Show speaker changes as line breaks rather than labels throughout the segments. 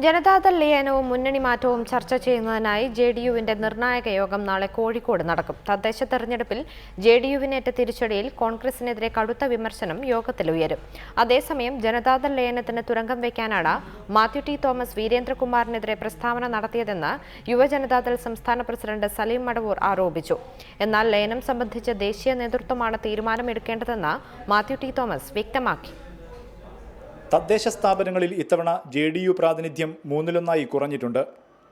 ജനതാദൾ ലയനവും മുന്നണി മാറ്റവും ചർച്ച ചെയ്യുന്നതിനായി ജെഡിയുവിന്റെ നിർണായക യോഗം നാളെ കോഴിക്കോട് നടക്കും. തദ്ദേശ തെരഞ്ഞെടുപ്പിൽ ജെഡിയുവിനേറ്റ തിരിച്ചടിയിൽ കോൺഗ്രസിനെതിരെ കടുത്ത വിമർശനം യോഗത്തിൽ ഉയരും. അതേസമയം ജനതാദൾ ലയനത്തിന് തുരങ്കം വയ്ക്കാനാണ് മാത്യു ടി തോമസ് വീരേന്ദ്രകുമാറിനെതിരെ പ്രസ്താവന നടത്തിയതെന്ന് യുവജനതാദൾ സംസ്ഥാന പ്രസിഡന്റ് സലീം മടവൂർ ആരോപിച്ചു. എന്നാൽ ലയനം സംബന്ധിച്ച് ദേശീയ നേതൃത്വമാണ് തീരുമാനമെടുക്കേണ്ടതെന്ന് മാത്യു ടി തോമസ് വ്യക്തമാക്കി.
തദ്ദേശ സ്ഥാപനങ്ങളിൽ ഇത്തവണ ജെഡിയു പ്രാതിനിധ്യം 1/3 കുറഞ്ഞിട്ടുണ്ട്.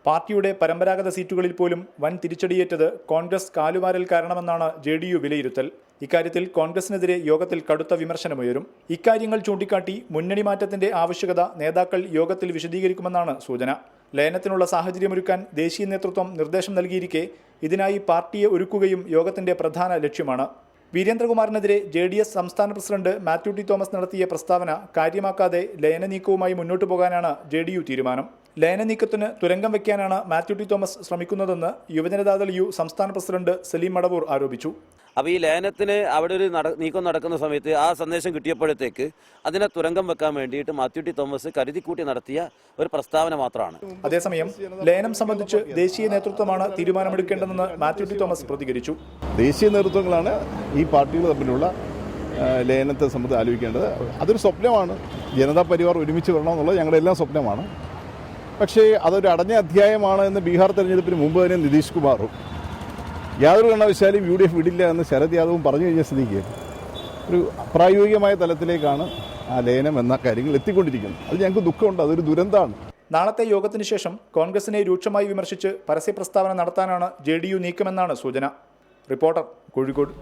പാർട്ടിയുടെ പരമ്പരാഗത സീറ്റുകളിൽ പോലും വൻ തിരിച്ചടിയേറ്റത് കോൺഗ്രസ് കാലുവാരൽ കാരണമെന്നാണ് ജെഡിയു വിലയിരുത്തൽ. ഇക്കാര്യത്തിൽ കോൺഗ്രസിനെതിരെ യോഗത്തിൽ കടുത്ത വിമർശനമുയരും. ഇക്കാര്യങ്ങൾ ചൂണ്ടിക്കാട്ടി മുന്നണി മാറ്റത്തിന്റെ ആവശ്യകത നേതാക്കൾ യോഗത്തിൽ വിശദീകരിക്കുമെന്നാണ് സൂചന. ലയനത്തിനുള്ള സാഹചര്യമൊരുക്കാൻ ദേശീയ നേതൃത്വം നിർദ്ദേശം നൽകിയിരിക്കെ ഇതിനായി പാർട്ടിയെ ഒരുക്കുകയും യോഗത്തിന്റെ പ്രധാന ലക്ഷ്യമാണ്. വീരേന്ദ്രകുമാറിനെതിരെ JDS സംസ്ഥാന പ്രസിഡന്റ് മാത്യു ടി തോമസ് നടത്തിയ പ്രസ്താവന കാര്യമാക്കാതെ ലയന നീക്കവുമായി മുന്നോട്ടു പോകാനാണ് JDU തീരുമാനം. ലയന നീക്കത്തിന് തുരങ്കം വയ്ക്കാനാണ് മാത്യു ടി തോമസ് ശ്രമിക്കുന്നതെന്ന് യുവജനതാദൾ യു സംസ്ഥാന പ്രസിഡന്റ് സലീം മടവൂർ ആരോപിച്ചു.
അപ്പോൾ ഈ ലയനത്തിന് അവിടെ ഒരു നീക്കം നടക്കുന്ന സമയത്ത് ആ സന്ദേശം കിട്ടിയപ്പോഴത്തേക്ക് അതിനെ തുരങ്കം വെക്കാൻ വേണ്ടിയിട്ട് മാത്യു ടി തോമസ് കരുതിക്കൂട്ടി നടത്തിയ ഒരു പ്രസ്താവന മാത്രമാണ്.
അതേസമയം ലയനം സംബന്ധിച്ച് ദേശീയ നേതൃത്വമാണ് തീരുമാനമെടുക്കേണ്ടതെന്ന് മാത്യു ടി തോമസ് പ്രതികരിച്ചു.
ദേശീയ നേതൃത്വങ്ങളാണ് ഈ പാർട്ടികൾ തമ്മിലുള്ള ലയനത്തെ സംബന്ധിച്ച് ആലോചിക്കേണ്ടത്. അതൊരു സ്വപ്നമാണ്. ജനതാ പരിവാർ ഒരുമിച്ച് വരണമെന്നുള്ളത് ഞങ്ങളുടെ എല്ലാം സ്വപ്നമാണ്. പക്ഷേ അതൊരു അടഞ്ഞ അധ്യായമാണ് എന്ന് ബീഹാർ തെരഞ്ഞെടുപ്പിന് മുമ്പ് തന്നെ നിതീഷ് കുമാറും യാതൊരു കാരണവശാലും UDF വിടില്ല എന്ന് ശരത് യാദവും പറഞ്ഞു കഴിഞ്ഞ സ്ഥിതിക്ക് ഒരു അപ്രായോഗികമായ തലത്തിലേക്കാണ് ആ ലയനം എന്ന കാര്യങ്ങൾ എത്തിക്കൊണ്ടിരിക്കുന്നത്. അത് ഞങ്ങൾക്ക് ദുഃഖമുണ്ട്. അതൊരു ദുരന്തമാണ്.
നാളത്തെ യോഗത്തിന് ശേഷം കോൺഗ്രസിനെ രൂക്ഷമായി വിമർശിച്ച് പരസ്യ പ്രസ്താവന നടത്താനാണ് JDU നീക്കമെന്നാണ് സൂചന. റിപ്പോർട്ടർ, കോഴിക്കോട്.